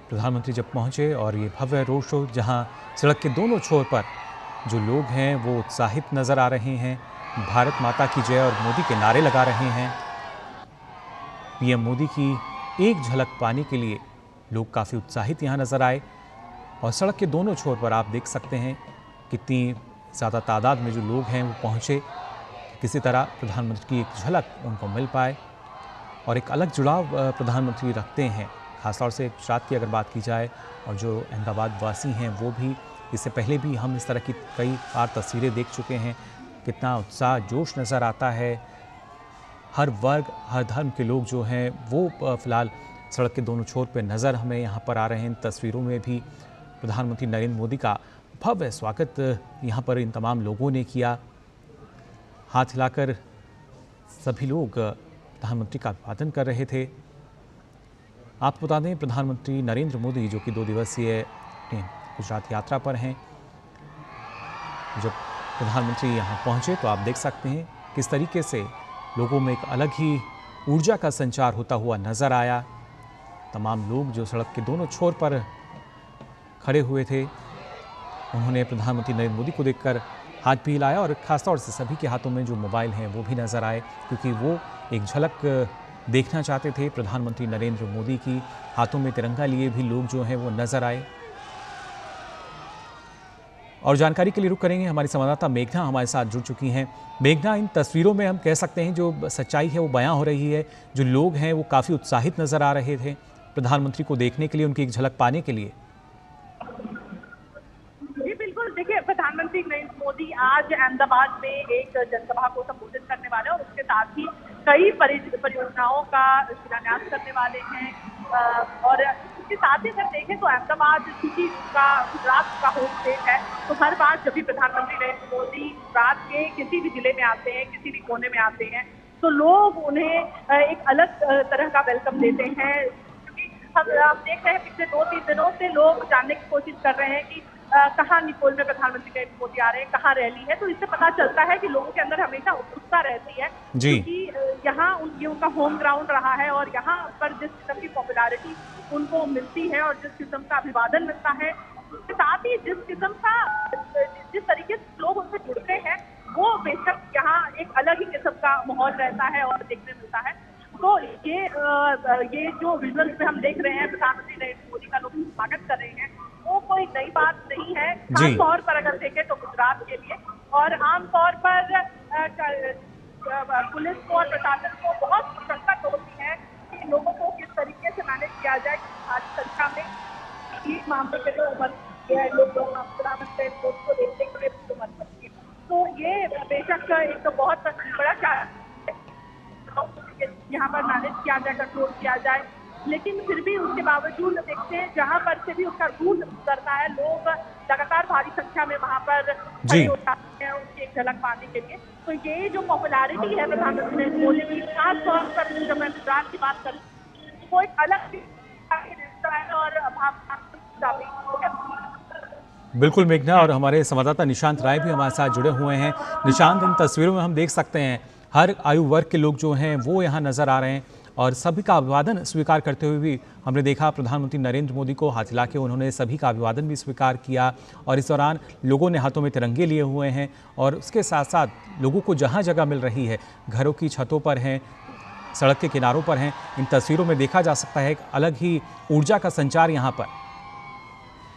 प्रधानमंत्री जब पहुंचे और ये भव्य रोड शो जहां सड़क के दोनों छोर पर जो लोग हैं वो उत्साहित नज़र आ रहे हैं, भारत माता की जय और मोदी के नारे लगा रहे हैं। पीएम मोदी की एक झलक पाने के लिए लोग काफ़ी उत्साहित यहाँ नज़र आए और सड़क के दोनों छोर पर आप देख सकते हैं कितनी ज़्यादा तादाद में जो लोग हैं वो पहुँचे, किसी तरह प्रधानमंत्री की एक झलक उनको मिल पाए और एक अलग जुड़ाव प्रधानमंत्री रखते हैं। खासतौर से गुजरात की अगर बात की जाए और जो अहमदाबाद वासी हैं वो भी, इससे पहले भी हम इस तरह की कई बार तस्वीरें देख चुके हैं, कितना उत्साह जोश नज़र आता है। हर वर्ग हर धर्म के लोग जो हैं वो फ़िलहाल सड़क के दोनों छोर पे नज़र हमें यहाँ पर आ रहे हैं। इन तस्वीरों में भी प्रधानमंत्री नरेंद्र मोदी का भव्य स्वागत यहाँ पर इन तमाम लोगों ने किया। हाथ हिलाकर सभी लोग प्रधानमंत्री का अभिवादन कर रहे थे। आपको बता दें प्रधानमंत्री नरेंद्र मोदी जो कि 2 दिवसीय गुजरात यात्रा पर हैं, जब प्रधानमंत्री यहाँ पहुँचे तो आप देख सकते हैं किस तरीके से लोगों में एक अलग ही ऊर्जा का संचार होता हुआ नज़र आया। तमाम लोग जो सड़क के दोनों छोर पर खड़े हुए थे उन्होंने प्रधानमंत्री नरेंद्र मोदी को देखकर हाथ भी हिलाया और ख़ासतौर से सभी के हाथों में जो मोबाइल हैं वो भी नज़र आए, क्योंकि वो एक झलक देखना चाहते थे प्रधानमंत्री नरेंद्र मोदी की। हाथों में तिरंगा लिए भी लोग जो हैं वो नज़र आए। और जानकारी के लिए रुक करेंगे, हमारी संवाददाता मेघना हमारे साथ जुड़ चुकी हैं। मेघना, इन तस्वीरों में हम कह सकते हैं जो सच्चाई है वो बयां हो रही है, जो लोग हैं वो काफ़ी उत्साहित नज़र आ रहे थे प्रधानमंत्री को देखने के लिए, उनकी एक झलक पाने के लिए। जी बिल्कुल, देखिए प्रधानमंत्री नरेंद्र मोदी आज अहमदाबाद में एक जनसभा को संबोधित करने वाले हैं और उसके साथ ही कई परियोजनाओं का शिलान्यास करने वाले हैं। और इसके साथ ही अगर देखें तो अहमदाबाद चूंकि का गुजरात का होम स्टेट है, तो हर बार जब भी प्रधानमंत्री नरेंद्र मोदी गुजरात के किसी भी जिले में आते हैं, किसी भी कोने में आते हैं, तो लोग उन्हें एक अलग तरह का वेलकम देते हैं। क्योंकि हम देख रहे हैं पिछले 2-3 दिनों से लोग जानने की कोशिश कर रहे हैं कि कहाँ निकोल में प्रधानमंत्री नरेंद्र मोदी आ रहे हैं, कहाँ रैली है। तो इससे पता चलता है कि लोगों के अंदर हमेशा उत्सुकता रहती है, क्योंकि यहाँ ये उनका होम ग्राउंड रहा है और यहाँ पर जिस किस्म की पॉपुलैरिटी उनको मिलती है और जिस किस्म का अभिवादन मिलता है, उसके साथ ही जिस तरीके से लोग उनसे जुड़ते हैं, वो बेशक यहाँ एक अलग ही किस्म का माहौल रहता है और देखने मिलता है। तो ये जो विजुअल्स में हम देख रहे हैं प्रधानमंत्री नरेंद्र मोदी का लोग स्वागत कर रहे हैं, वो कोई नई बात नहीं है। खास तौर पर अगर देखें तो गुजरात के लिए, और आमतौर पर पुलिस को और प्रशासन को बहुत मशक्कत होती है कि लोगों को किस तरीके से मैनेज किया जाए। भारी संख्या में इस मामले के लिए उमड़ लोग प्रधानमंत्री मोदी को देखने के लिए उमड़ सकती है। तो ये बेशक एक तो बहुत बड़ा चैलेंज यहाँ पर मैनेज किया जाए, कंट्रोल किया जाए, लेकिन फिर भी उसके बावजूद देखते हैं जहाँ पर से भी उसका रूल करता है, लोग लगातार भारी संख्या में वहाँ पर खड़े हो जाते हैं उसकी एक झलक पाने के लिए। तो ये जो पॉपुलैरिटी है प्रधानमंत्री नरेंद्र मोदी की, खास तौर पर जब मैं गुजरात की बात करूँ, वो एक अलग है और बिल्कुल मेघना, और हमारे संवाददाता निशांत राय भी हमारे साथ जुड़े हुए हैं। निशांत, इन तस्वीरों में हम देख सकते हैं हर आयु वर्ग के लोग जो हैं वो यहाँ नज़र आ रहे हैं और सभी का अभिवादन स्वीकार करते हुए भी हमने देखा प्रधानमंत्री नरेंद्र मोदी को हाथ हिला के उन्होंने सभी का अभिवादन भी स्वीकार किया। और इस दौरान लोगों ने हाथों में तिरंगे लिए हुए हैं और उसके साथ साथ लोगों को जहाँ जगह मिल रही है, घरों की छतों पर हैं, सड़क के किनारों पर हैं, इन तस्वीरों में देखा जा सकता है एक अलग ही ऊर्जा का संचार यहाँ पर।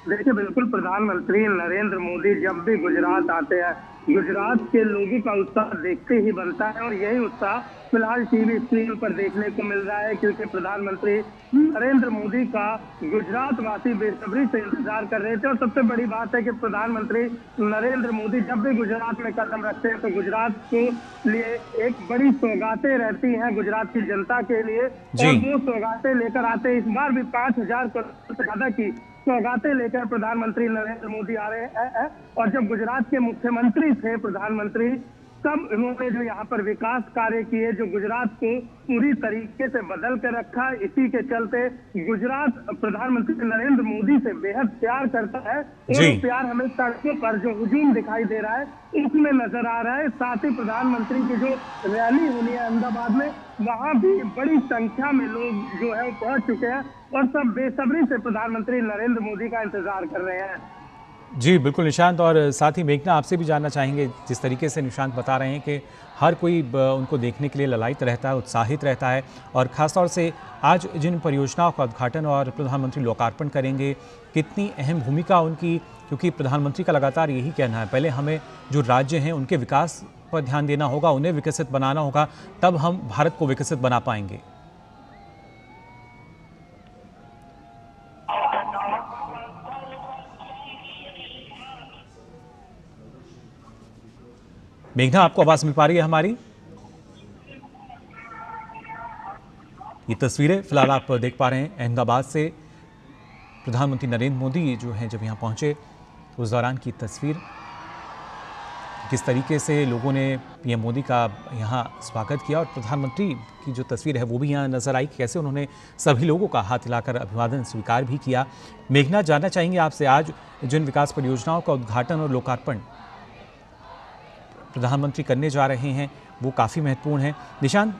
देखिए बिल्कुल, प्रधानमंत्री नरेंद्र मोदी जब भी गुजरात आते हैं, गुजरात के लोगों का उत्साह देखते ही बनता है और यही उत्साह फिलहाल टीवी स्क्रीन पर देखने को मिल रहा है, क्योंकि प्रधानमंत्री नरेंद्र मोदी का गुजरात वासी बेसब्री से इंतजार कर रहे थे। और सबसे बड़ी बात है कि प्रधानमंत्री नरेंद्र मोदी जब भी गुजरात में कदम रखते हैं तो गुजरात के लिए एक बड़ी सौगातें रहती हैं गुजरात की जनता के लिए, और वो सौगातें लेकर आते हैं। इस बार भी 5,000 करोड़ से ज्यादा की सौगातें लेकर प्रधानमंत्री नरेंद्र मोदी आ रहे हैं। और जब गुजरात के मुख्यमंत्री थे प्रधानमंत्री सब इन्होंने जो यहाँ पर विकास कार्य किए, जो गुजरात को पूरी तरीके से बदल कर रखा, इसी के चलते गुजरात प्रधानमंत्री नरेंद्र मोदी से बेहद प्यार करता है और वो प्यार हमें सड़कों पर जो हुजूम दिखाई दे रहा है उसमें नजर आ रहा है। साथ ही प्रधानमंत्री की जो रैली होनी है अहमदाबाद में, वहां भी बड़ी संख्या में लोग जो है पहुंच चुके हैं और सब बेसब्री से प्रधानमंत्री नरेंद्र मोदी का इंतजार कर रहे हैं। जी बिल्कुल निशांत, और साथ ही मेघना आपसे भी जानना चाहेंगे, जिस तरीके से निशांत बता रहे हैं कि हर कोई उनको देखने के लिए ललायित रहता है, उत्साहित रहता है, और ख़ासतौर से आज जिन परियोजनाओं का उद्घाटन और प्रधानमंत्री लोकार्पण करेंगे, कितनी अहम भूमिका उनकी, क्योंकि प्रधानमंत्री का लगातार यही कहना है पहले हमें जो राज्य हैं उनके विकास पर ध्यान देना होगा, उन्हें विकसित बनाना होगा, तब हम भारत को विकसित बना पाएंगे। मेघना, आपको आवाज मिल पा रही है हमारी? ये तस्वीरें फिलहाल आप देख पा रहे हैं अहमदाबाद से प्रधानमंत्री नरेंद्र मोदी जो हैं जब यहाँ पहुंचे उस दौरान की तस्वीर, किस तरीके से लोगों ने पीएम मोदी का यहाँ स्वागत किया, और प्रधानमंत्री की जो तस्वीर है वो भी यहाँ नजर आई, कैसे उन्होंने सभी लोगों का हाथ हिलाकर अभिवादन स्वीकार भी किया। मेघना, जानना चाहेंगे आपसे, आज जिन विकास परियोजनाओं का उद्घाटन और लोकार्पण प्रधानमंत्री करने जा रहे हैं वो काफ़ी महत्वपूर्ण है। निशांत,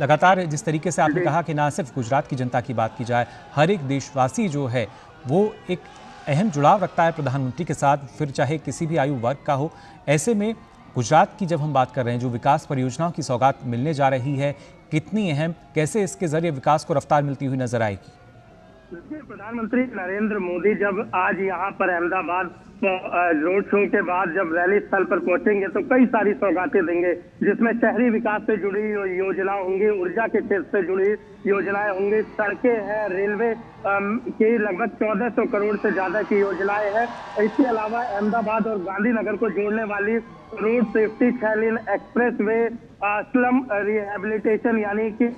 लगातार जिस तरीके से आपने कहा कि ना सिर्फ गुजरात की जनता की बात की जाए, हर एक देशवासी जो है वो एक अहम जुड़ाव रखता है प्रधानमंत्री के साथ, फिर चाहे किसी भी आयु वर्ग का हो। ऐसे में गुजरात की जब हम बात कर रहे हैं, जो विकास परियोजनाओं की सौगात मिलने जा रही है, कितनी अहम, कैसे इसके जरिए विकास को रफ्तार मिलती हुई नजर आएगी? प्रधानमंत्री नरेंद्र मोदी जब आज यहाँ पर अहमदाबाद रोड शो के बाद जब रैली स्थल पर पहुंचेंगे तो कई सारी सौगातें देंगे, जिसमें शहरी विकास से जुड़ी योजना होंगी, ऊर्जा के क्षेत्र से जुड़ी योजनाएं होंगी, सड़कें हैं, रेलवे के लगभग 1400 करोड़ से ज्यादा की योजनाएं हैं। इसके अलावा अहमदाबाद और गांधीनगर को जोड़ने वाली रोड सेफ्टी 6 लेन एक्सप्रेस वे, स्लम रिहेबिलिटेशन, यानी कि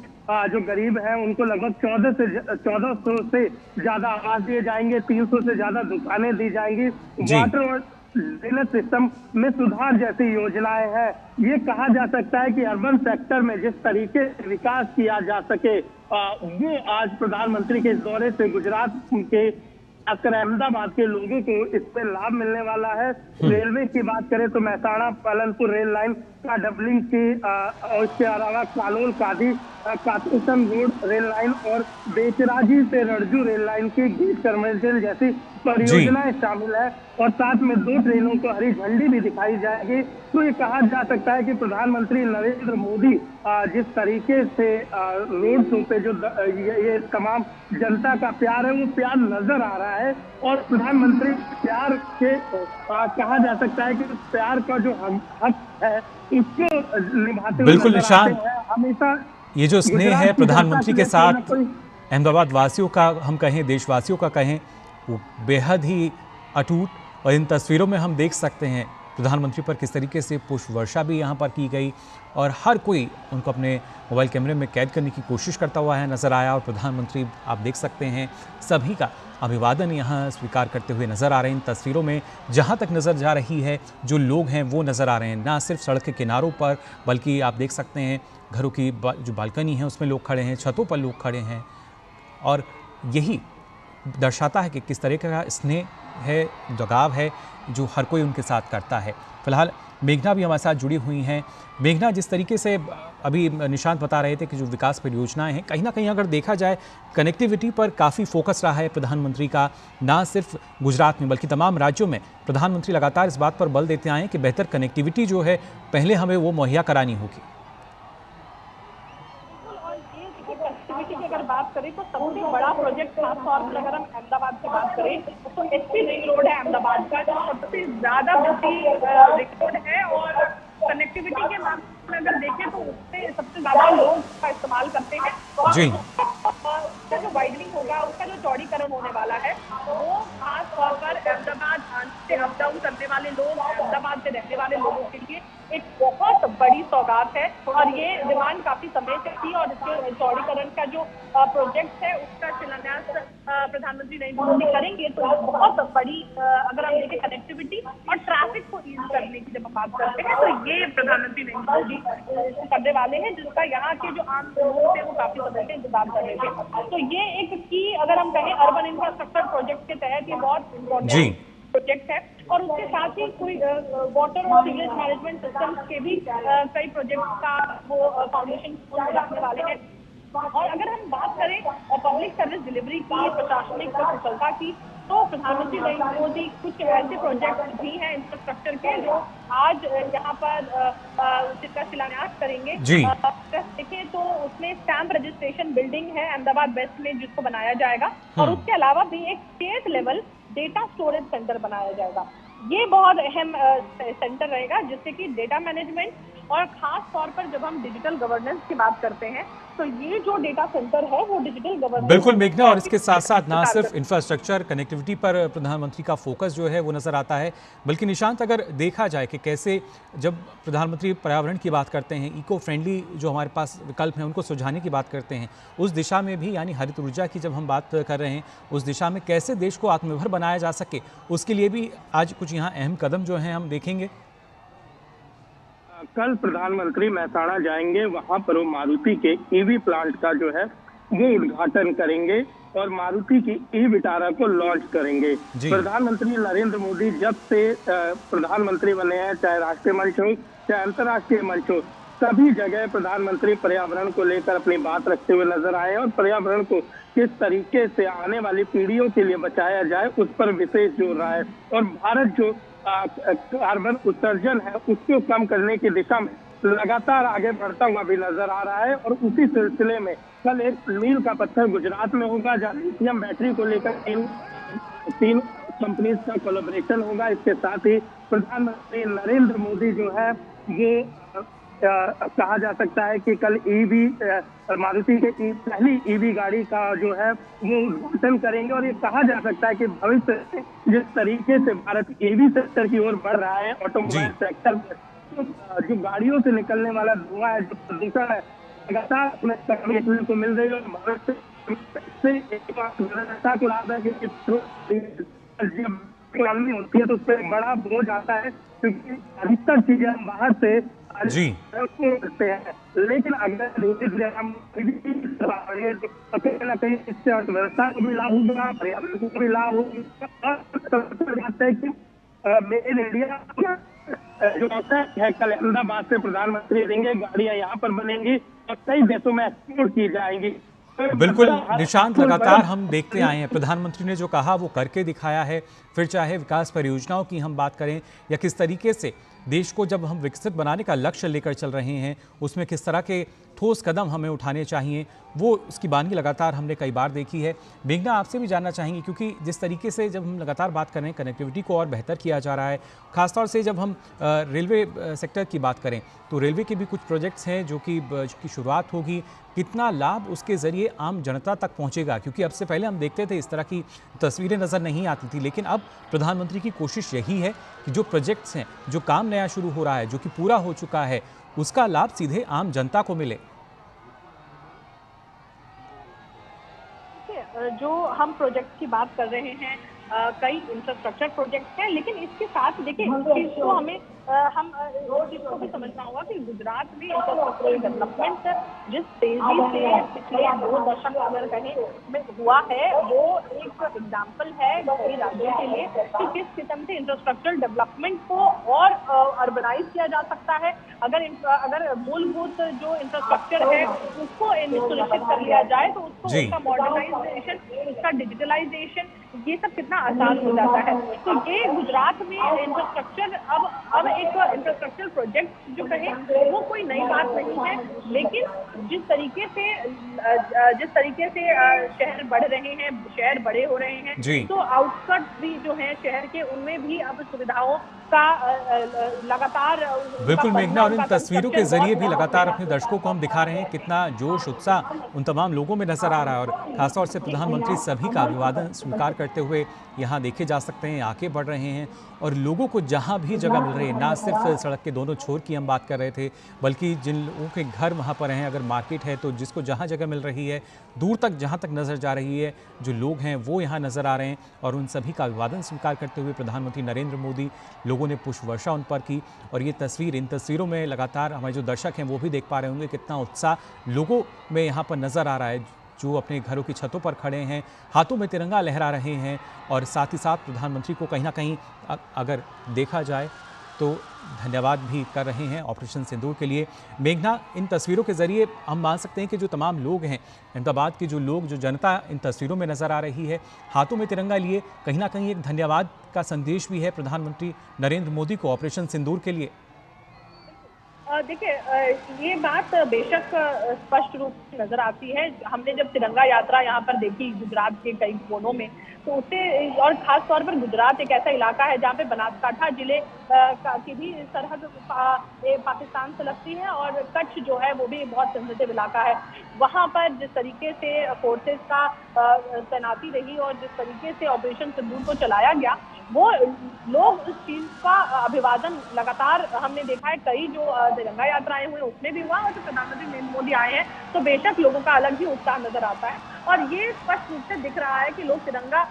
जो गरीब हैं उनको लगभग 1400 से ज्यादा आवास दिए जाएंगे, 300 से ज्यादा दुकानें दी जाएंगी, वाटर और ड्रेनेज सिस्टम में सुधार जैसी योजनाएं हैं। ये कहा जा सकता है कि अर्बन सेक्टर में जिस तरीके से विकास किया जा सके वो आज प्रधानमंत्री के इस दौरे से गुजरात के खासकर अहमदाबाद के लोगों को इससे लाभ मिलने वाला है। रेलवे की बात करें तो मेहसाणा पालनपुर रेल लाइन का डबलिंग की और इसके अलावा कालोल कादी कातुसन रोड रेल लाइन और बेचराजी से रड़जू रेल लाइन की गेट कन्वर्जन जैसी परियोजनाएं शामिल है, और साथ में 2 ट्रेनों को हरी झंडी भी दिखाई जाएगी। तो ये कहा जा सकता है कि प्रधानमंत्री नरेंद्र मोदी जिस तरीके से रोड शो पे जो ये तमाम जनता का प्यार है वो प्यार नजर आ रहा है, और प्रधानमंत्री प्यार के कहा जा सकता है कि प्यार का जो हक है उसको निभाते हुए बिल्कुल निशांत, हमेशा ये जो स्नेह है प्रधानमंत्री के साथ अहमदाबाद वासियों का, हम कहें देशवासियों का कहें, वो बेहद ही अटूट, और इन तस्वीरों में हम देख सकते हैं प्रधानमंत्री पर किस तरीके से पुष्प वर्षा भी यहाँ पर की गई, और हर कोई उनको अपने मोबाइल कैमरे में कैद करने की कोशिश करता हुआ है नज़र आया, और प्रधानमंत्री आप देख सकते हैं सभी का अभिवादन यहाँ स्वीकार करते हुए नज़र आ रहे हैं। इन तस्वीरों में जहाँ तक नज़र जा रही है जो लोग हैं वो नज़र आ रहे हैं, ना सिर्फ सड़क के किनारों पर, बल्कि आप देख सकते हैं घरों की जो बालकनी है उसमें लोग खड़े हैं, छतों पर लोग खड़े हैं, और यही दर्शाता है कि किस तरह का स्नेह है, लगाव है जो हर कोई उनके साथ करता है। फिलहाल मेघना भी हमारे साथ जुड़ी हुई हैं। मेघना, जिस तरीके से अभी निशांत बता रहे थे कि जो विकास परियोजनाएं हैं, कहीं ना कहीं अगर देखा जाए कनेक्टिविटी पर काफ़ी फोकस रहा है प्रधानमंत्री का, ना सिर्फ गुजरात में बल्कि तमाम राज्यों में प्रधानमंत्री लगातार इस बात पर बल देते आए हैं कि बेहतर कनेक्टिविटी जो है पहले हमें वो मुहैया करानी होगी। अगर बात करें तो सबसे बड़ा प्रोजेक्ट खासतौर पर अगर हम अहमदाबाद की बात करें तो एसपी रिंग रोड है अहमदाबाद का, जो सबसे ज्यादा बिजी रिंग रोड है, और कनेक्टिविटी के मामले में अगर देखें तो उससे सबसे ज्यादा लोग उसका इस्तेमाल करते हैं। जी, उसका जो वाइडनिंग होगा, उसका जो चौड़ीकरण होने वाला है, वो खास तौर पर अहमदाबाद से अप डाउन करने वाले लोग, अहमदाबाद से रहने वाले लोगों के लिए एक बहुत बड़ी सौगात है, और ये डिमांड काफी समय से थी, और इसके चौड़ीकरण का जो प्रोजेक्ट है उसका शिलान्यास प्रधानमंत्री नरेंद्र मोदी करेंगे, तो बहुत बड़ी अगर हम देखें कनेक्टिविटी और ट्रैफिक को ईज करने करने की जब हम बात करते हैं तो ये प्रधानमंत्री नरेंद्र मोदी करने वाले हैं, जिसका यहाँ के जो आम लोग थे वो काफी समय से इंतजार कर रहे थे। तो ये एक की अगर हम कहें अर्बन इंफ्रास्ट्रक्चर प्रोजेक्ट के तहत ये बहुत इम्पोर्टेंट प्रोजेक्ट है, और उसके साथ ही कोई वाटर और सीवरेज मैनेजमेंट सिस्टम के भी कई प्रोजेक्ट का वो फाउंडेशन रखने वाले हैं। और अगर हम बात करें पब्लिक सर्विस डिलीवरी की, प्रशासनिक कुशलता की, तो प्रधानमंत्री नरेंद्र मोदी कुछ ऐसे प्रोजेक्ट भी हैं इंफ्रास्ट्रक्चर के जो आज यहाँ पर जिसका शिलान्यास करेंगे। देखें तो उसमें स्टैंप रजिस्ट्रेशन बिल्डिंग है अहमदाबाद वेस्ट में जिसको बनाया जाएगा, और उसके अलावा भी एक state level data storage centre बनाया जाएगा। ये बहुत अहम सेंटर रहेगा जिससे कि डेटा मैनेजमेंट और खास तौर पर जब हम डिजिटल गवर्नेंस की बात करते हैं तो ये जो डेटा सेंटर है वो डिजिटल गवर्नेंस। बिल्कुल मेघना, और इसके साथ साथ ना सिर्फ इंफ्रास्ट्रक्चर कनेक्टिविटी पर प्रधानमंत्री का फोकस जो है वो नजर आता है, बल्कि निशांत अगर देखा जाए कि कैसे जब प्रधानमंत्री पर्यावरण की बात करते हैं, इको फ्रेंडली जो हमारे पास विकल्प हैं उनको सुझाने की बात करते हैं, उस दिशा में भी यानी हरित ऊर्जा की जब हम बात कर रहे हैं उस दिशा में कैसे देश को आत्मनिर्भर बनाया जा सके, उसके लिए भी आज कुछ यहाँ अहम कदम जो हैं हम देखेंगे। कल प्रधानमंत्री मेहसाणा जाएंगे, वहां पर वो मारुति के ईवी प्लांट का जो है वो उद्घाटन करेंगे और मारुति की ई विटारा को लॉन्च करेंगे। प्रधानमंत्री नरेंद्र मोदी जब से प्रधानमंत्री बने हैं, चाहे राष्ट्रीय मंच हो चाहे अंतर्राष्ट्रीय मंच हो, सभी जगह प्रधानमंत्री पर्यावरण को लेकर अपनी बात रखते हुए नजर आए और पर्यावरण को किस तरीके से आने वाली पीढ़ियों के लिए बचाया जाए उस पर विशेष जोर रहा है। और भारत जो कार्बन उत्सर्जन है उसको कम करने की दिशा में लगातार आगे बढ़ता हुआ भी नजर आ रहा है। और उसी सिलसिले में कल एक मील का पत्थर गुजरात में होगा जहाँ लिथियम बैटरी को लेकर तीन कंपनीज का कोलैबोरेशन होगा। इसके साथ ही प्रधानमंत्री नरेंद्र मोदी जो है ये कहा जा सकता है कि कल ईवी मारुति के पहली ईवी गाड़ी का जो है वो उद्घाटन करेंगे। और ये कहा जा सकता है कि भविष्य में जिस तरीके से भारत ईवी सेक्टर की ओर बढ़ रहा है, ऑटोमोबाइल सेक्टर में जो गाड़ियों से निकलने वाला धुआं है, जो प्रदूषण है, लगातार उसमें कमी देखने को मिल रही है। और भविष्य से एक व्यवस्था को लाभ है कि जब इकोनॉमी होती है तो उस पर बड़ा बोझ आता है, क्योंकि अधिकतर चीजें हम बाहर से करते हैं। लेकिन अगर धीरे धीरे हम कहीं ना कहीं इससे अर्थव्यवस्था को भी लाभ होगा, पर्यावरण को भी लाभ होगा। और कि मेड इन इंडिया जो है कल अहमदाबाद से प्रधानमंत्री देंगे, गाड़ियां यहाँ पर बनेंगी और कई देशों में एक्सपोर्ट की जाएंगी। बिल्कुल निशांत, लगातार हम देखते आए हैं प्रधानमंत्री ने जो कहा वो करके दिखाया है। फिर चाहे विकास परियोजनाओं की हम बात करें या किस तरीके से देश को जब हम विकसित बनाने का लक्ष्य लेकर चल रहे हैं उसमें किस तरह के ठोस कदम हमें उठाने चाहिए, वो उसकी बानगी लगातार हमने कई बार देखी है। मेघना, आपसे भी जानना चाहेंगे क्योंकि जिस तरीके से जब हम लगातार बात कर रहे हैं कनेक्टिविटी को और बेहतर किया जा रहा है, खासतौर से जब हम रेलवे सेक्टर की बात करें तो रेलवे के भी कुछ प्रोजेक्ट्स हैं जो कि शुरुआत होगी, कितना लाभ उसके ज़रिए आम जनता तक पहुंचेगा? क्योंकि अब से पहले हम देखते थे इस तरह की तस्वीरें नज़र नहीं आती थी, लेकिन अब प्रधानमंत्री की कोशिश यही है कि जो प्रोजेक्ट्स हैं, जो काम नया शुरू हो रहा है, जो कि पूरा हो चुका है, उसका लाभ सीधे आम जनता को मिले। जो हम प्रोजेक्ट की बात कर रहे हैं, कई इंफ्रास्ट्रक्चर प्रोजेक्ट्स हैं, लेकिन इसके साथ देखिए इसको हमें इसको भी समझना होगा कि गुजरात में इंफ्रास्ट्रक्चरल डेवलपमेंट जिस तेजी से पिछले 2 दशक अगर कहें में हुआ है वो एक एग्जाम्पल है कई राज्यों के लिए कि किस किस्म से इंफ्रास्ट्रक्चरल डेवलपमेंट को और अर्बनाइज किया जा सकता है। अगर मूलभूत जो इंफ्रास्ट्रक्चर है उसको सुनिश्चित कर लिया जाए तो उसको उसका मॉडर्नाइजेशन, उसका डिजिटलाइजेशन, ये सब कितना आसान हो जाता है। तो ये गुजरात में इंफ्रास्ट्रक्चर अब एक इंफ्रास्ट्रक्चर प्रोजेक्ट जो कहें वो कोई नई बात नहीं है, लेकिन जिस तरीके से शहर बढ़ रहे हैं, शहर बड़े हो रहे हैं, तो आउटस्कर्ट्स भी जो है शहर के उनमें भी अब सुविधाओं का लगातार बिल्कुल मेघना, और इन तस्वीरों के जरिए भी लगातार अपने दर्शकों को हम दिखा रहे हैं कितना जोश उत्साह उन तमाम लोगों में नजर आ रहा है। और खासतौर से प्रधानमंत्री सभी का अभिवादन स्वीकार करते हुए यहाँ देखे जा सकते हैं, आगे बढ़ रहे हैं और लोगों को जहाँ भी जगह मिल रही है, ना सिर्फ सड़क के दोनों छोर की हम बात कर रहे थे, बल्कि जिन लोगों के घर वहाँ पर हैं, अगर मार्केट है तो जिसको जहाँ जगह मिल रही है, दूर तक जहाँ तक नज़र जा रही है, जो लोग हैं वो यहाँ नज़र आ रहे हैं। और उन सभी का अभिवादन स्वीकार करते हुए प्रधानमंत्री नरेंद्र मोदी लोगों लोगों ने पुष्प वर्षा उन पर की। और ये तस्वीर, इन तस्वीरों में लगातार हमारे जो दर्शक हैं वो भी देख पा रहे होंगे कितना उत्साह लोगों में यहाँ पर नज़र आ रहा है, जो अपने घरों की छतों पर खड़े हैं, हाथों में तिरंगा लहरा रहे हैं। और साथ ही साथ प्रधानमंत्री को कहीं ना कहीं अगर देखा जाए तो धन्यवाद भी कर रहे हैं ऑपरेशन सिंदूर के लिए। मेघना, इन तस्वीरों के जरिए हम मान सकते हैं कि जो तमाम लोग हैं अहमदाबाद की, जो लोग, जो जनता इन तस्वीरों में नज़र आ रही है हाथों में तिरंगा लिए, कहीं ना कहीं एक धन्यवाद का संदेश भी है प्रधानमंत्री नरेंद्र मोदी को ऑपरेशन सिंदूर के लिए। देखिए, ये बात बेशक स्पष्ट रूप से नजर आती है। हमने जब तिरंगा यात्रा यहाँ पर देखी गुजरात के कई कोनों में, तो उससे, और खास तौर पर गुजरात एक ऐसा इलाका है जहाँ पे बनासकांठा जिले की भी सरहद पाकिस्तान से लगती है, और कच्छ जो है वो भी बहुत सेंसिटिव इलाका है। वहाँ पर जिस तरीके से फोर्सेस का तैनाती रही और जिस तरीके से ऑपरेशन सिंदूर को चलाया गया, वो लोग इस चीज का अभिवादन लगातार हमने देखा है। कई जो तिरंगा यात्राएं हुई उसमें भी हुआ, और जो प्रधानमंत्री नरेंद्र मोदी आए हैं तो बेशक लोगों का अलग ही उत्साह नजर आता है। और ये स्पष्ट रूप से दिख रहा है कि लोग तिरंगा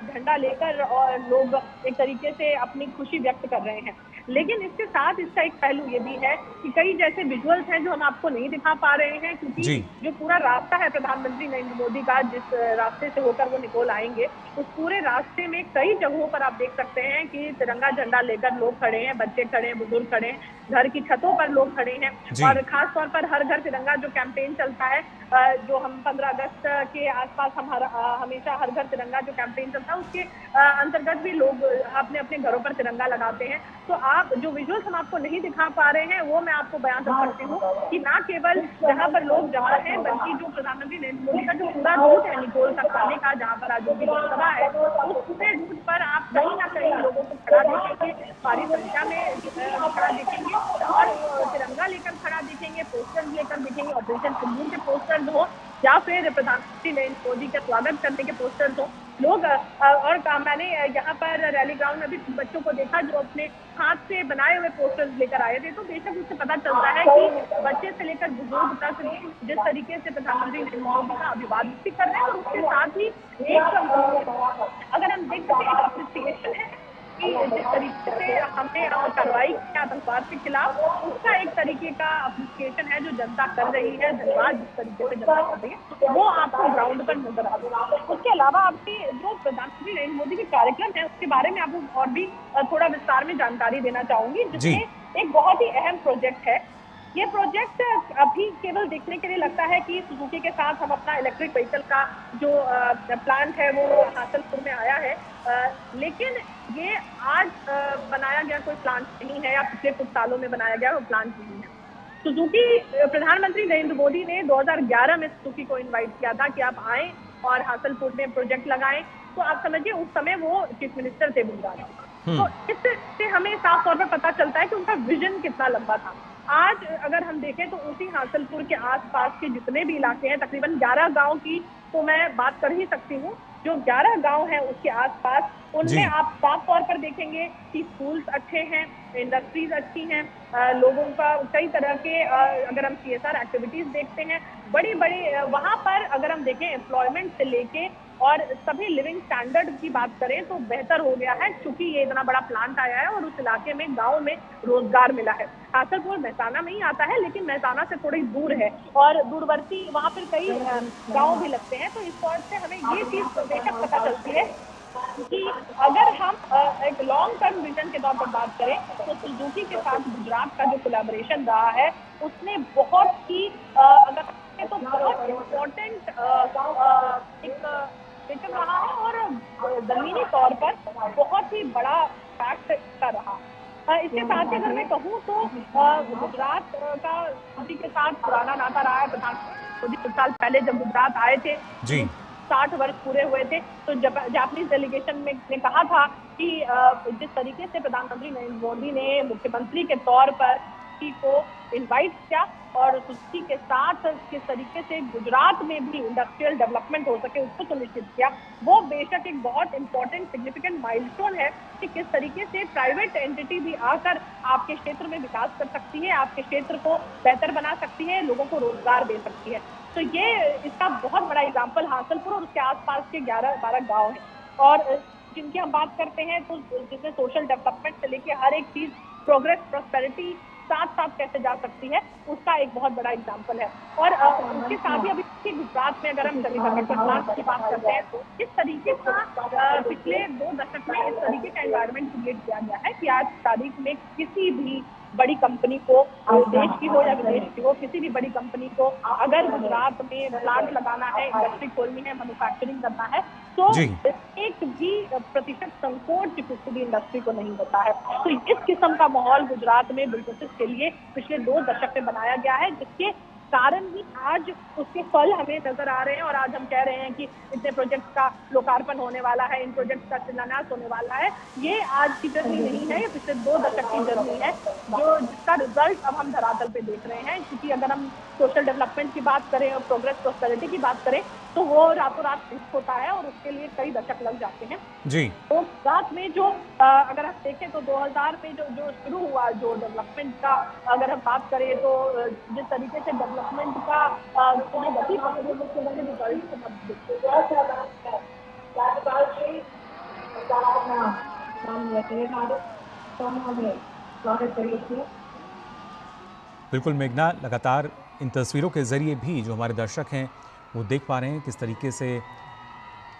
झंडा लेकर और लोग एक तरीके से अपनी खुशी व्यक्त कर रहे हैं। लेकिन इसके साथ इसका एक पहलू ये भी है कि कई जैसे विजुअल्स हैं जो हम आपको नहीं दिखा पा रहे हैं, क्योंकि जो पूरा रास्ता है प्रधानमंत्री नरेंद्र मोदी का, जिस रास्ते से होकर वो निकोल आएंगे, उस पूरे रास्ते में कई जगहों पर आप देख सकते हैं कि तिरंगा झंडा लेकर लोग खड़े हैं, बच्चे खड़े हैं, बुजुर्ग खड़े हैं, घर की छतों पर लोग खड़े हैं। और खास तौर पर हर घर तिरंगा जो कैंपेन चलता है, जो हम 15 अगस्त के आसपास हम हमेशा हर घर तिरंगा जो कैंपेन चलता है उसके अंतर्गत भी लोग अपने अपने घरों पर तिरंगा लगाते हैं। तो आप जो विजुअल्स हम आपको नहीं दिखा पा रहे हैं वो मैं आपको बयान कर सकती हूँ कि ना केवल जहाँ पर लोग जमा हैं, बल्कि जो प्रधानमंत्री नरेंद्र मोदी का जो पूरा रूट है निकोल तक आने का, जहाँ पर आज उनकी लोकसभा है, उस पूरे रूट पर आप कहीं ना कहीं लोगों को खड़ा देखेंगे, भारी संख्या में खड़ा देखेंगे और तिरंगा लेकर खड़ा देखेंगे, पोस्टर्स लेकर देखेंगे, ऑपरेशन सिंदूर के पोस्टर्स हो या फिर प्रधानमंत्री नरेंद्र मोदी का स्वागत करने के पोस्टर्स हो। लोग और मैंने यहाँ पर रैली ग्राउंड में भी बच्चों को देखा जो अपने हाथ से बनाए हुए पोस्टर्स लेकर आए थे। तो बेशक उससे पता चलता है कि बच्चे से लेकर बुजुर्ग तक जिस तरीके से प्रधानमंत्री नरेंद्र मोदी का अभिवादन भी कर रहे हैं, और उसके साथ ही एक, अगर हम देख सकते हैं, अप्रिसिएशन है कि जिस तरीके से हमने कार्रवाई की आतंकवाद के खिलाफ, उसका एक तरीके का अप्रिसिएशन है जो जनता कर रही है। धन्यवाद जिस तरीके से जनता कर रही है वो आपको ग्राउंड पर नजर आ रहा है। उसके अलावा आपके जो प्रधानमंत्री नरेंद्र मोदी के कार्यक्रम है उसके बारे में आपको और भी थोड़ा विस्तार में जानकारी देना चाहूंगी, जिसमें एक बहुत ही अहम प्रोजेक्ट है। ये प्रोजेक्ट अभी केवल देखने के लिए लगता है कि सुजुकी के साथ हम अपना इलेक्ट्रिक व्हीकल का जो प्लांट है वो हासलपुर में आया है, लेकिन ये आज बनाया गया कोई प्लांट नहीं है या पिछले कुछ सालों में बनाया गया वो प्लांट नहीं है। सुजुकी, प्रधानमंत्री नरेंद्र मोदी ने 2011 में सुजुकी को इन्वाइट किया था कि आप आएं और हासलपुर में प्रोजेक्ट लगाएं। तो आप समझिए उस समय वो चीफ मिनिस्टर थे गुजरात। तो इससे हमें साफ तौर पर पता चलता है कि उनका विजन कितना लंबा था। आज अगर हम देखें तो उसी हासलपुर के आसपास के जितने भी इलाके हैं, तकरीबन 11 गांव की तो मैं बात कर ही सकती हूँ, जो 11 गांव हैं उसके आसपास, उनमें आप साफ तौर पर देखेंगे कि स्कूल्स अच्छे हैं, इंडस्ट्रीज अच्छी हैं, लोगों का कई तरह के, अगर हम CSR एक्टिविटीज देखते हैं, बड़ी बड़ी वहाँ पर अगर हम देखें एम्प्लॉयमेंट से लेके और सभी लिविंग स्टैंडर्ड की बात करें तो बेहतर हो गया है, क्योंकि ये इतना बड़ा प्लांट आया है और उस इलाके में, गांव में रोजगार मिला है। हासलपुर मेहसाना में ही आता है, लेकिन मेहसाना से थोड़ी दूर है और दूरवर्ती वहाँ पर कई गांव भी लगते हैं। तो इस तौर से हमें ये चीज बेशक पता चलती है कि अगर हम एक लॉन्ग टर्म विजन के तौर पर बात करें तो सुजुकी के साथ गुजरात का जो कोलैबोरेशन रहा है उसने बहुत ही अगर तो बहुत इम्पोर्टेंट एक विजन रहा है और जमीनी तौर पर बहुत ही बड़ा फैक्ट का रहा। इसके साथ ही अगर मैं कहूँ तो गुजरात का मोदी के साथ पुराना नाता रहा है। प्रधानमंत्री मोदी कुछ साल पहले जब गुजरात आए थे, 60 वर्ष पूरे हुए थे, तो जापानीज डेलीगेशन में ने कहा था कि जिस तरीके से प्रधानमंत्री नरेंद्र मोदी ने मुख्यमंत्री के तौर पर को इनवाइट किया और सुजुकी के साथ किस तरीके से गुजरात में भी इंडस्ट्रियल डेवलपमेंट हो सके उसको सुनिश्चित किया, वो बेशक एक बहुत इंपॉर्टेंट सिग्निफिकेंट माइलस्टोन है कि किस तरीके से प्राइवेट एंटिटी भी आकर आपके क्षेत्र में विकास कर सकती है, आपके क्षेत्र को बेहतर बना सकती है, लोगों को रोजगार दे सकती है। तो ये इसका बहुत बड़ा एग्जाम्पल हासलपुर और उसके आसपास के 11-12 गाँव है। और जिनकी हम बात करते हैं तो जिसमें सोशल डेवलपमेंट से लेके हर एक चीज, प्रोग्रेस, प्रॉस्पेरिटी साथ साथ कैसे जा सकती है, उसका एक बहुत बड़ा एग्जाम्पल है। और उसके साथ ही अभी गुजरात में अगर हम सेमीकंडक्टर प्लांट की बात करते हैं तो इस तरीके का पिछले 2 दशक में इस तरीके का एनवायरनमेंट क्रिएट किया गया है कि आज तारीख में किसी भी बड़ी कंपनी को, देश की हो या विदेश की हो, किसी भी बड़ी कंपनी को अगर गुजरात में प्लांट लगाना है, इंडस्ट्री खोलनी है, मैन्युफैक्चरिंग करना है, तो एक भी प्रतिशत संकोच किसी भी इंडस्ट्री को नहीं होता है। तो इस किस्म का माहौल गुजरात में बिजनेसेस के लिए पिछले 2 दशक में बनाया गया है, जिसके कारण ही आज उसके फल हमें नजर आ रहे हैं। और आज हम कह रहे हैं कि इतने प्रोजेक्ट का लोकार्पण होने वाला है, इन प्रोजेक्ट का शिलान्यास होने वाला है। ये आज की जर्नी नहीं है, ये पिछले 2 दशक की जर्नी है, जो जिसका रिजल्ट अब हम धरातल पे देख रहे हैं। क्योंकि अगर हम सोशल डेवलपमेंट की बात करें और प्रोग्रेस, प्रॉस्पेरिटी की बात करें, तो वो रातों रात फिक्स होता है और उसके लिए कई दशक लग जाते हैं जी। तो गुजरात में जो अगर हम देखें तो 2000 में जो शुरू हुआ जो डेवलपमेंट का, अगर हम बात करें तो जिस तरीके से डेवलपमेंट का गति बिल्कुल मेघना, लगातार इन तस्वीरों के जरिए भी जो हमारे दर्शक हैं वो देख पा रहे हैं किस तरीके से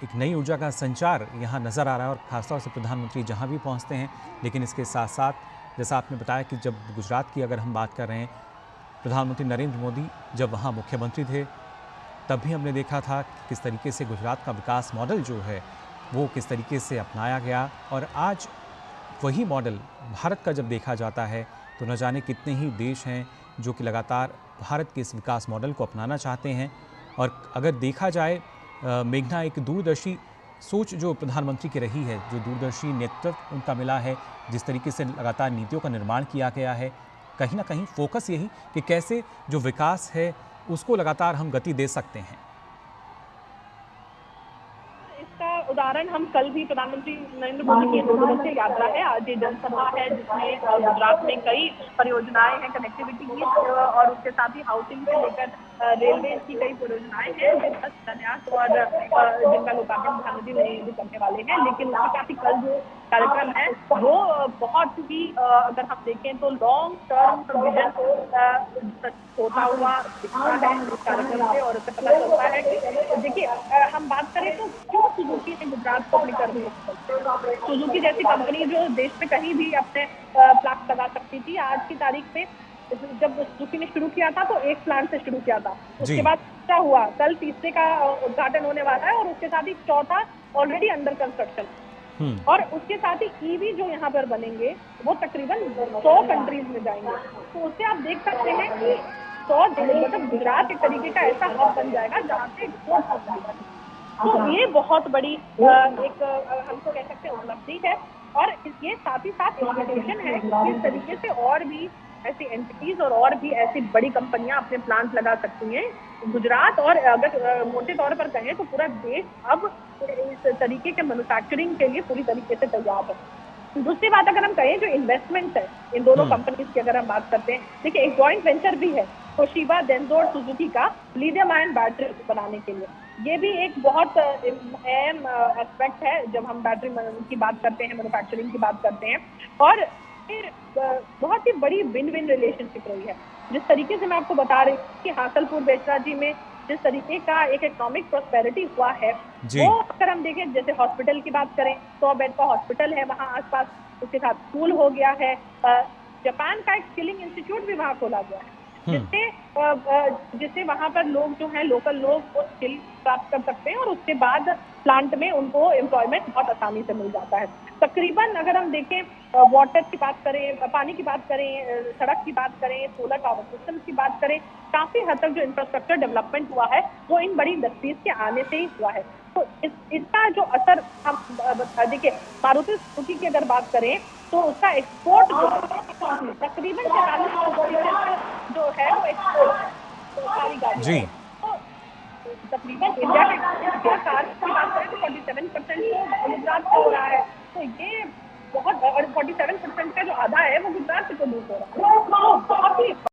एक नई ऊर्जा का संचार यहाँ नज़र आ रहा है, और ख़ासतौर से प्रधानमंत्री जहाँ भी पहुँचते हैं। लेकिन इसके साथ साथ जैसा आपने बताया कि जब गुजरात की अगर हम बात कर रहे हैं, प्रधानमंत्री नरेंद्र मोदी जब वहाँ मुख्यमंत्री थे तब भी हमने देखा था कि किस तरीके से गुजरात का विकास मॉडल जो है वो किस तरीके से अपनाया गया। और आज वही मॉडल भारत का जब देखा जाता है तो न जाने कितने ही देश हैं जो कि लगातार भारत के इस विकास मॉडल को अपनाना चाहते हैं। और अगर देखा जाए मेघना, एक दूरदर्शी सोच जो प्रधानमंत्री की रही है, जो दूरदर्शी नेतृत्व उनका मिला है, जिस तरीके से लगातार नीतियों का निर्माण किया गया है, कहीं ना कहीं फोकस यही कि कैसे जो विकास है उसको लगातार हम गति दे सकते हैं। उदाहरण हम कल भी प्रधानमंत्री नरेंद्र मोदी की 2 दिवसीय यात्रा है, आज ये जनसभा है जिसमें गुजरात में कई परियोजनाएं हैं कनेक्टिविटी की, और उसके साथ ही हाउसिंग से लेकर रेलवे की कई परियोजनाएं हैं जिनका शिलान्यास और जिनका लोकार्पण प्रधानमंत्री नरेंद्र मोदी करने वाले हैं। लेकिन उसके साथ ही कल जो कार्यक्रम है वो बहुत ही अगर हम देखें तो लॉन्ग टर्म विजन होता हुआ दिखता है इस कार्यक्रम से, और उससे पता चलता है कि देखिए हम बात करें तो क्यों सुजुकी ने गुजरात को अपनी कर दी। सुजुकी जैसी कंपनी जो देश में कहीं भी अपने प्लांट लगा सकती थी, आज की तारीख में जब सुजुकी ने शुरू किया था तो एक प्लांट से शुरू किया था, उसके बाद क्या हुआ, कल तीसरे का उद्घाटन होने वाला है और उसके साथ ही चौथा ऑलरेडी अंडर कंस्ट्रक्शन, और उसके साथ ही ईवी जो यहाँ पर बनेंगे वो तकरीबन 100 कंट्रीज में जाएंगे। तो उससे आप देख सकते हैं कि 100 मतलब गुजरात एक तरीके का ऐसा हब बन जाएगा जहाँ से एक्सपोर्ट हो जाएगा। तो ये बहुत बड़ी एक हमको कह सकते हैं उपलब्धि है, और ये साथ ही साथ इन्विटेशन है कि इस तरीके से और भी ऐसी एंटिटीज और भी ऐसी बड़ी कंपनियां अपने प्लांट लगा सकती हैं गुजरात। और अगर मोटे तौर पर कहें तो पूरा देश अब इस तरीके के मैन्युफैक्चरिंग के लिए पूरी तरीके से तैयार है। दूसरी बात अगर हम कहें जो इन्वेस्टमेंट है इन दोनों कंपनीज की अगर हम बात करते हैं, देखिए एक जॉइंट वेंचर भी है तोशिबा, डेंसो और सुजुकी का लिथियम आयन बैटरी बनाने के लिए। ये भी एक बहुत अहम एस्पेक्ट है जब हम बैटरी की बात करते हैं, मैन्युफैक्चरिंग की बात करते हैं। और फिर बहुत ही बड़ी विन विन रिलेशनशिप रही है। जिस तरीके से मैं आपको बता रही हूँ कि हासलपुर बेचराजी में जिस तरीके का एक इकोनॉमिक प्रॉस्पेरिटी हुआ है, वो अगर हम देखें जैसे हॉस्पिटल की बात करें, 100 बेड का हॉस्पिटल है वहाँ आसपास, उसके साथ स्कूल हो गया है, जापान का एक स्किलिंग इंस्टीट्यूट भी वहाँ खोला गया है जिससे वहाँ पर लोग जो हैं लोकल लोग वो स्किल प्राप्त कर सकते हैं और उसके बाद प्लांट में उनको एम्प्लॉयमेंट बहुत आसानी से मिल जाता है। तकरीबन अगर हम देखें वाटर की बात करें, पानी की बात करें, सड़क की बात करें, सोलर पावर सिस्टम की बात करें, काफी हद तक जो इंफ्रास्ट्रक्चर डेवलपमेंट हुआ है वो इन बड़ी इंडस्ट्रीज के आने से ही हुआ है। तो इसका जो असर हम देखिए मारुति सुजुकी की अगर बात करें तो उसका एक्सपोर्ट तकरीबन 44% जो है वो एक्सपोर्ट सारी गाड़ी तो तकरीबन इंडिया कार की बात करें तो 47% गुजरात से हो रहा है। तो ये बहुत, और 47% का जो आधा है वो गुजरात से प्रोड्यूस हो रहा है।